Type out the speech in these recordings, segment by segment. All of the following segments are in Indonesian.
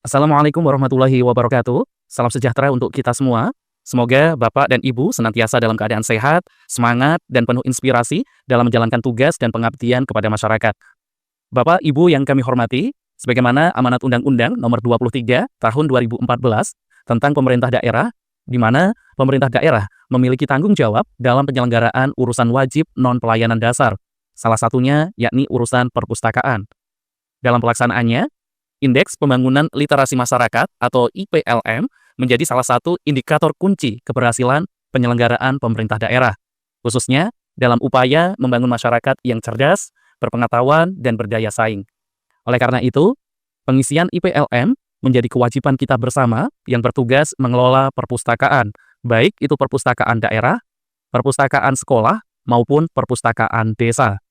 Assalamualaikum warahmatullahi wabarakatuh. Salam sejahtera untuk kita semua. Semoga Bapak dan Ibu senantiasa dalam keadaan sehat, semangat, dan penuh inspirasi dalam menjalankan tugas dan pengabdian kepada masyarakat. Bapak, Ibu yang kami hormati, sebagaimana amanat Undang-Undang Nomor 23 Tahun 2014 tentang pemerintah daerah, di mana pemerintah daerah memiliki tanggung jawab dalam penyelenggaraan urusan wajib non-pelayanan dasar, salah satunya yakni urusan perpustakaan. Dalam pelaksanaannya, Indeks Pembangunan Literasi Masyarakat atau IPLM menjadi salah satu indikator kunci keberhasilan penyelenggaraan pemerintah daerah, khususnya dalam upaya membangun masyarakat yang cerdas, berpengetahuan, dan berdaya saing. Oleh karena itu, pengisian IPLM menjadi kewajiban kita bersama yang bertugas mengelola perpustakaan, baik itu perpustakaan daerah, perpustakaan sekolah, maupun perpustakaan desa.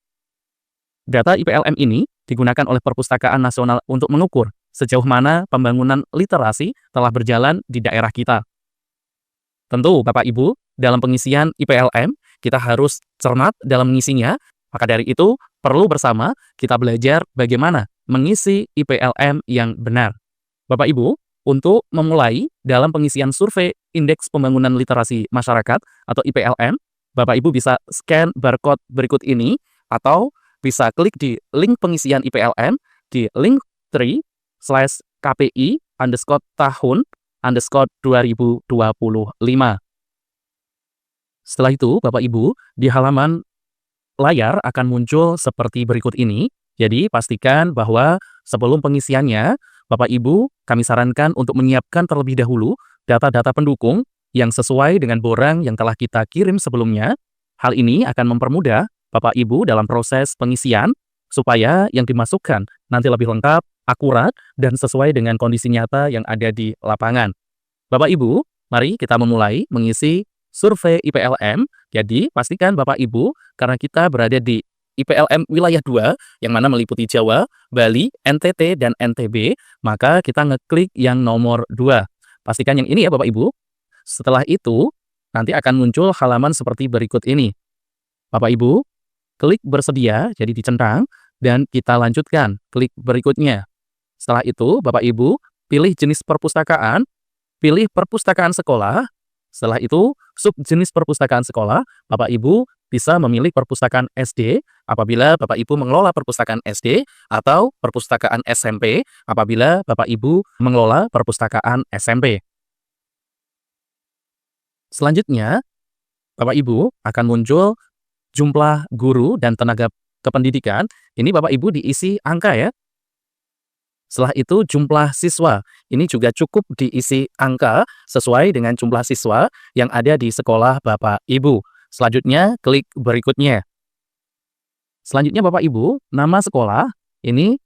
Data IPLM ini digunakan oleh Perpustakaan Nasional untuk mengukur sejauh mana pembangunan literasi telah berjalan di daerah kita. Tentu, Bapak Ibu, dalam pengisian IPLM, kita harus cermat dalam mengisinya. Maka dari itu, perlu bersama kita belajar bagaimana mengisi IPLM yang benar. Bapak Ibu, untuk memulai dalam pengisian survei Indeks Pembangunan Literasi Masyarakat atau IPLM, Bapak Ibu bisa scan barcode berikut ini atau bisa klik di link pengisian IPLM di link.kpi_tahun_2025. Setelah itu, Bapak Ibu, di halaman layar akan muncul seperti berikut ini. Jadi, pastikan bahwa sebelum pengisiannya, Bapak Ibu, kami sarankan untuk menyiapkan terlebih dahulu data-data pendukung yang sesuai dengan borang yang telah kita kirim sebelumnya. Hal ini akan mempermudah Bapak Ibu dalam proses pengisian supaya yang dimasukkan nanti lebih lengkap, akurat, dan sesuai dengan kondisi nyata yang ada di lapangan. Bapak Ibu, mari kita memulai mengisi survei IPLM. Jadi, pastikan Bapak Ibu, karena kita berada di IPLM wilayah 2, yang mana meliputi Jawa, Bali, NTT, dan NTB, maka kita ngeklik yang nomor 2. Pastikan yang ini ya Bapak Ibu. Setelah itu, nanti akan muncul halaman seperti berikut ini. Bapak Ibu, klik bersedia, jadi dicentang, dan kita lanjutkan, klik berikutnya. Setelah itu, Bapak Ibu, pilih jenis perpustakaan, pilih perpustakaan sekolah. Setelah itu, subjenis perpustakaan sekolah, Bapak Ibu bisa memilih perpustakaan SD apabila Bapak Ibu mengelola perpustakaan SD, atau perpustakaan SMP apabila Bapak Ibu mengelola perpustakaan SMP. Selanjutnya, Bapak Ibu akan muncul jumlah guru dan tenaga kependidikan. Ini Bapak Ibu diisi angka ya. Setelah itu jumlah siswa. Ini juga cukup diisi angka sesuai dengan jumlah siswa yang ada di sekolah Bapak Ibu. Selanjutnya klik berikutnya. Selanjutnya Bapak Ibu, nama sekolah ini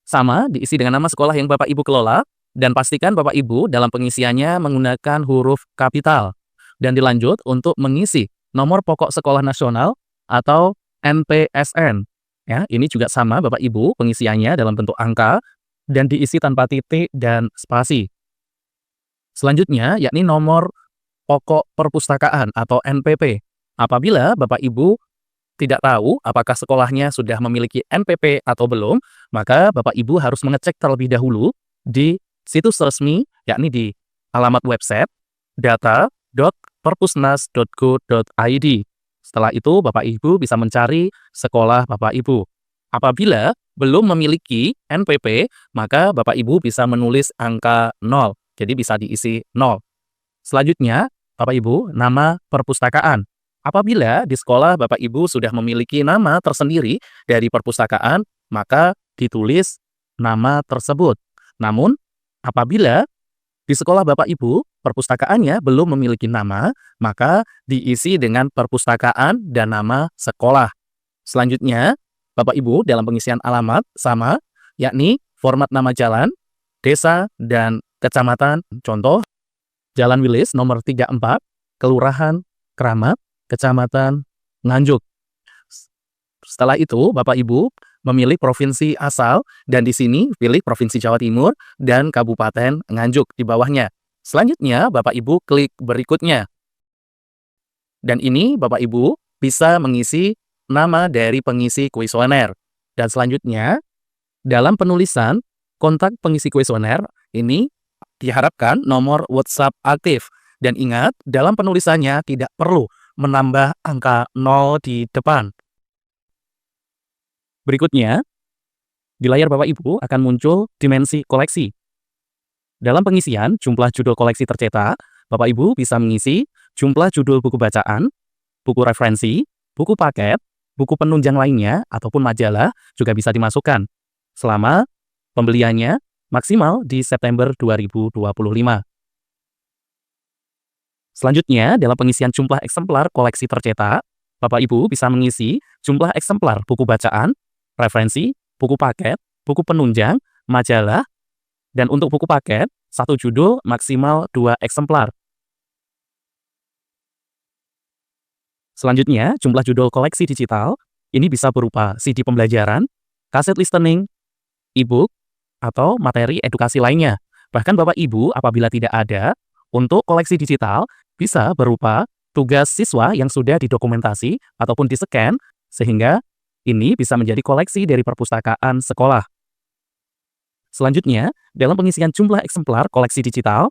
sama diisi dengan nama sekolah yang Bapak Ibu kelola, dan pastikan Bapak Ibu dalam pengisiannya menggunakan huruf kapital. Dan dilanjut untuk mengisi nomor pokok sekolah nasional atau NPSN. Ya, ini juga sama Bapak Ibu pengisiannya dalam bentuk angka dan diisi tanpa titik dan spasi. Selanjutnya yakni nomor pokok perpustakaan atau NPP. Apabila Bapak Ibu tidak tahu apakah sekolahnya sudah memiliki NPP atau belum, maka Bapak Ibu harus mengecek terlebih dahulu di situs resmi, yakni di alamat website data.perpusnas.go.id. Setelah itu, Bapak Ibu bisa mencari sekolah Bapak Ibu. Apabila belum memiliki NPP, maka Bapak Ibu bisa menulis angka 0. Jadi bisa diisi 0. Selanjutnya, Bapak Ibu, nama perpustakaan. Apabila di sekolah Bapak Ibu sudah memiliki nama tersendiri dari perpustakaan, maka ditulis nama tersebut. Namun, apabila di sekolah Bapak Ibu perpustakaannya belum memiliki nama, maka diisi dengan perpustakaan dan nama sekolah. Selanjutnya, Bapak Ibu dalam pengisian alamat sama, yakni format nama jalan, desa, dan kecamatan. Contoh, Jalan Wilis nomor 34, Kelurahan Keramat, Kecamatan Nganjuk. Setelah itu, Bapak Ibu memilih provinsi asal, dan di sini pilih Provinsi Jawa Timur dan Kabupaten Nganjuk di bawahnya. Selanjutnya, Bapak Ibu klik berikutnya. Dan ini Bapak Ibu bisa mengisi nama dari pengisi kuesioner. Dan selanjutnya, dalam penulisan kontak pengisi kuesioner ini diharapkan nomor WhatsApp aktif. Dan ingat, dalam penulisannya tidak perlu menambah angka 0 di depan. Berikutnya, di layar Bapak Ibu akan muncul dimensi koleksi. Dalam pengisian jumlah judul koleksi tercetak, Bapak Ibu bisa mengisi jumlah judul buku bacaan, buku referensi, buku paket, buku penunjang lainnya, ataupun majalah juga bisa dimasukkan. Selama pembeliannya maksimal di September 2025. Selanjutnya, dalam pengisian jumlah eksemplar koleksi tercetak, Bapak Ibu bisa mengisi jumlah eksemplar buku bacaan, referensi, buku paket, buku penunjang, majalah, dan untuk buku paket, satu judul maksimal 2 eksemplar. Selanjutnya, jumlah judul koleksi digital ini bisa berupa CD pembelajaran, kaset listening, e-book, atau materi edukasi lainnya. Bahkan Bapak Ibu apabila tidak ada, untuk koleksi digital bisa berupa tugas siswa yang sudah didokumentasi ataupun di-scan, sehingga ini bisa menjadi koleksi dari perpustakaan sekolah. Selanjutnya, dalam pengisian jumlah eksemplar koleksi digital,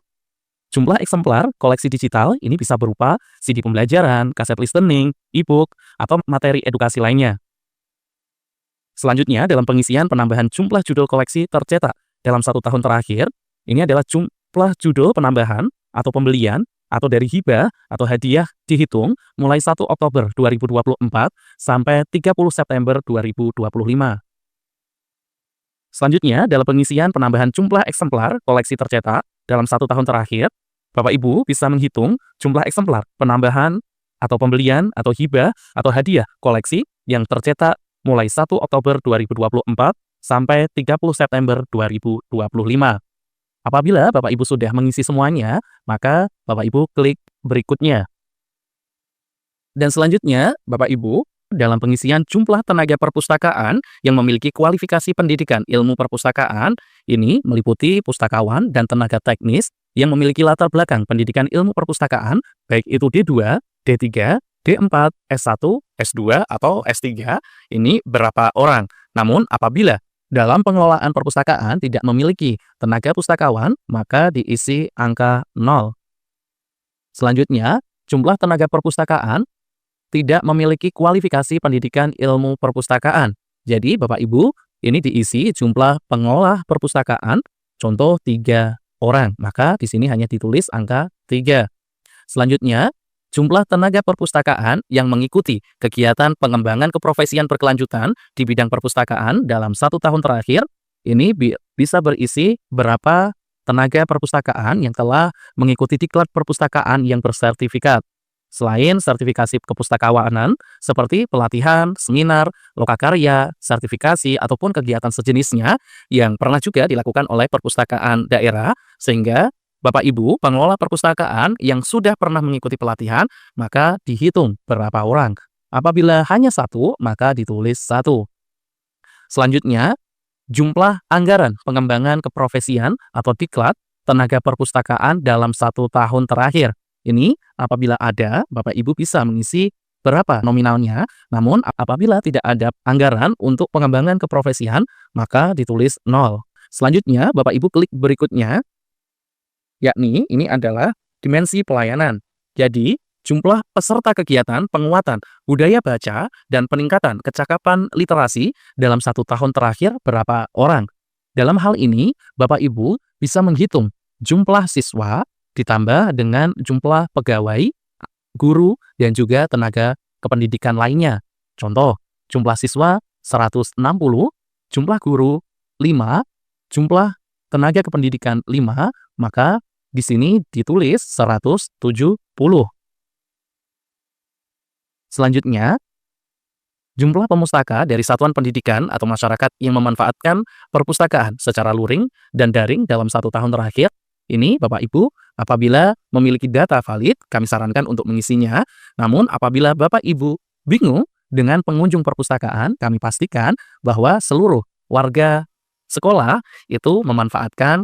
jumlah eksemplar koleksi digital ini bisa berupa CD pembelajaran, kaset listening, e-book, atau materi edukasi lainnya. Selanjutnya, dalam pengisian penambahan jumlah judul koleksi tercetak dalam 1 tahun terakhir, ini adalah jumlah judul penambahan atau pembelian atau dari hibah atau hadiah dihitung mulai 1 Oktober 2024 sampai 30 September 2025. Selanjutnya, dalam pengisian penambahan jumlah eksemplar koleksi tercetak dalam 1 tahun terakhir, Bapak Ibu bisa menghitung jumlah eksemplar penambahan atau pembelian atau hibah atau hadiah koleksi yang tercetak mulai 1 Oktober 2024 sampai 30 September 2025. Apabila Bapak Ibu sudah mengisi semuanya, maka Bapak Ibu klik berikutnya. Dan selanjutnya, Bapak Ibu, dalam pengisian jumlah tenaga perpustakaan yang memiliki kualifikasi pendidikan ilmu perpustakaan, ini meliputi pustakawan dan tenaga teknis yang memiliki latar belakang pendidikan ilmu perpustakaan, baik itu D2, D3, D4, S1, S2, atau S3, ini berapa orang. Namun, apabila dalam pengelolaan perpustakaan tidak memiliki tenaga pustakawan, maka diisi angka 0. Selanjutnya, jumlah tenaga perpustakaan tidak memiliki kualifikasi pendidikan ilmu perpustakaan. Jadi, Bapak Ibu, ini diisi jumlah pengolah perpustakaan, contoh 3 orang. Maka di sini hanya ditulis angka 3. Selanjutnya, jumlah tenaga perpustakaan yang mengikuti kegiatan pengembangan keprofesian berkelanjutan di bidang perpustakaan dalam 1 tahun terakhir, ini bisa berisi berapa tenaga perpustakaan yang telah mengikuti diklat perpustakaan yang bersertifikat. Selain sertifikasi kepustakawanan, seperti pelatihan, seminar, lokakarya, sertifikasi, ataupun kegiatan sejenisnya yang pernah juga dilakukan oleh perpustakaan daerah, sehingga Bapak Ibu, pengelola perpustakaan yang sudah pernah mengikuti pelatihan, maka dihitung berapa orang. Apabila hanya 1, maka ditulis 1. Selanjutnya, jumlah anggaran pengembangan keprofesian atau diklat tenaga perpustakaan dalam 1 tahun terakhir. Ini apabila ada, Bapak Ibu bisa mengisi berapa nominalnya, namun apabila tidak ada anggaran untuk pengembangan keprofesian, maka ditulis 0. Selanjutnya, Bapak Ibu klik berikutnya, yakni ini adalah dimensi pelayanan. Jadi, jumlah peserta kegiatan penguatan budaya baca dan peningkatan kecakapan literasi dalam 1 tahun terakhir berapa orang. Dalam hal ini, Bapak Ibu bisa menghitung jumlah siswa ditambah dengan jumlah pegawai, guru, dan juga tenaga kependidikan lainnya. Contoh, jumlah siswa 160, jumlah guru 5, jumlah tenaga kependidikan 5, maka di sini ditulis 170. Selanjutnya, jumlah pemustaka dari satuan pendidikan atau masyarakat yang memanfaatkan perpustakaan secara luring dan daring dalam 1 tahun terakhir. Ini Bapak Ibu, apabila memiliki data valid, kami sarankan untuk mengisinya. Namun apabila Bapak Ibu bingung dengan pengunjung perpustakaan, kami pastikan bahwa seluruh warga sekolah itu memanfaatkan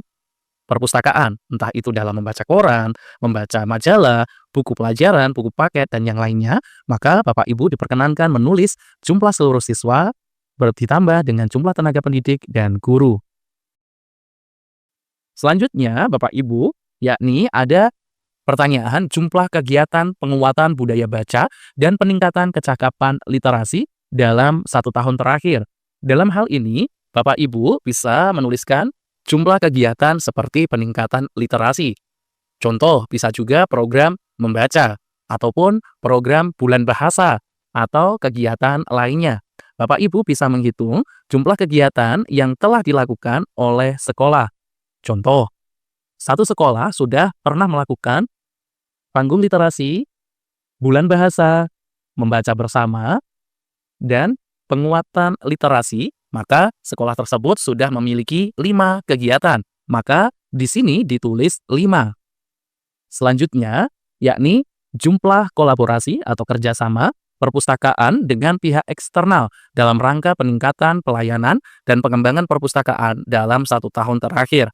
perpustakaan, entah itu dalam membaca koran, membaca majalah, buku pelajaran, buku paket, dan yang lainnya. Maka Bapak Ibu diperkenankan menulis jumlah seluruh siswa ditambah dengan jumlah tenaga pendidik dan guru. Selanjutnya, Bapak Ibu, yakni ada pertanyaan jumlah kegiatan penguatan budaya baca dan peningkatan kecakapan literasi dalam 1 tahun terakhir. Dalam hal ini, Bapak Ibu bisa menuliskan jumlah kegiatan seperti peningkatan literasi. Contoh bisa juga program membaca ataupun program bulan bahasa atau kegiatan lainnya. Bapak Ibu bisa menghitung jumlah kegiatan yang telah dilakukan oleh sekolah. Contoh, satu sekolah sudah pernah melakukan panggung literasi, bulan bahasa, membaca bersama, dan penguatan literasi, maka sekolah tersebut sudah memiliki 5 kegiatan. Maka di sini ditulis 5. Selanjutnya, yakni jumlah kolaborasi atau kerjasama perpustakaan dengan pihak eksternal dalam rangka peningkatan pelayanan dan pengembangan perpustakaan dalam 1 tahun terakhir.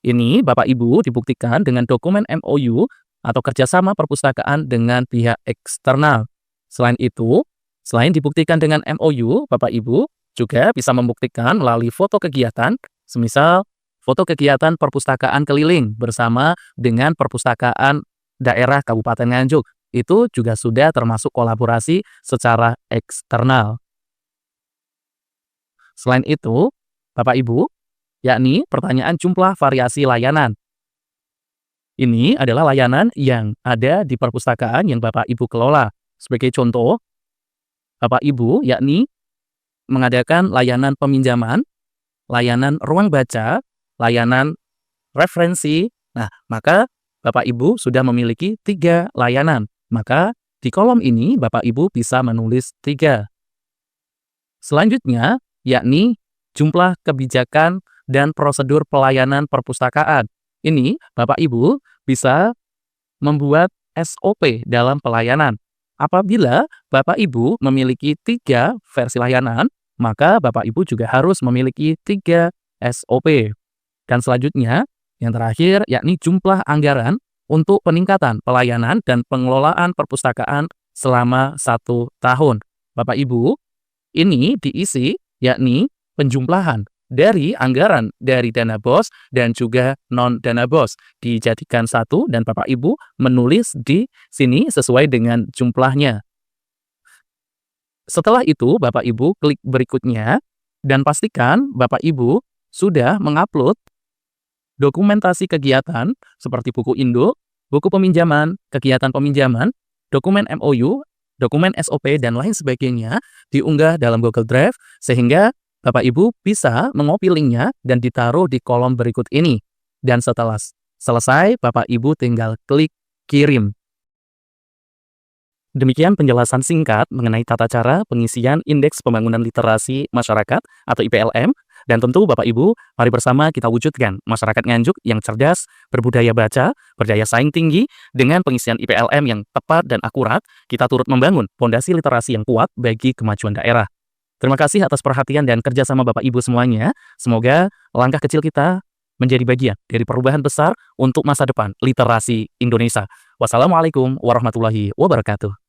Ini Bapak Ibu dibuktikan dengan dokumen MOU atau kerjasama perpustakaan dengan pihak eksternal. Selain itu, selain dibuktikan dengan MOU, Bapak Ibu juga bisa membuktikan melalui foto kegiatan, semisal foto kegiatan perpustakaan keliling bersama dengan perpustakaan daerah Kabupaten Nganjuk. Itu juga sudah termasuk kolaborasi secara eksternal. Selain itu, Bapak Ibu, yakni pertanyaan jumlah variasi layanan. Ini adalah layanan yang ada di perpustakaan yang Bapak Ibu kelola. Sebagai contoh, Bapak Ibu yakni mengadakan layanan peminjaman, layanan ruang baca, layanan referensi. Nah, maka Bapak Ibu sudah memiliki 3 layanan. Maka di kolom ini Bapak Ibu bisa menulis 3. Selanjutnya, yakni jumlah kebijakan dan prosedur pelayanan perpustakaan. Ini Bapak Ibu bisa membuat SOP dalam pelayanan. Apabila Bapak Ibu memiliki 3 versi layanan, maka Bapak Ibu juga harus memiliki 3 SOP. Dan selanjutnya, yang terakhir yakni jumlah anggaran untuk peningkatan pelayanan dan pengelolaan perpustakaan selama 1 tahun. Bapak Ibu, ini diisi yakni penjumlahan dari anggaran dari dana BOS dan juga non-dana BOS. Dijadikan satu dan Bapak Ibu menulis di sini sesuai dengan jumlahnya. Setelah itu, Bapak Ibu klik berikutnya dan pastikan Bapak Ibu sudah mengupload dokumentasi kegiatan seperti buku induk, buku peminjaman, kegiatan peminjaman, dokumen MOU, dokumen SOP, dan lain sebagainya diunggah dalam Google Drive sehingga Bapak Ibu bisa mengopi linknya dan ditaruh di kolom berikut ini. Dan setelah selesai, Bapak Ibu tinggal klik kirim. Demikian penjelasan singkat mengenai tata cara pengisian Indeks Pembangunan Literasi Masyarakat atau IPLM. Dan tentu Bapak Ibu, mari bersama kita wujudkan masyarakat Nganjuk yang cerdas, berbudaya baca, berdaya saing tinggi. Dengan pengisian IPLM yang tepat dan akurat, kita turut membangun fondasi literasi yang kuat bagi kemajuan daerah. Terima kasih atas perhatian dan kerjasama Bapak Ibu semuanya. Semoga langkah kecil kita menjadi bagian dari perubahan besar untuk masa depan literasi Indonesia. Wassalamualaikum warahmatullahi wabarakatuh.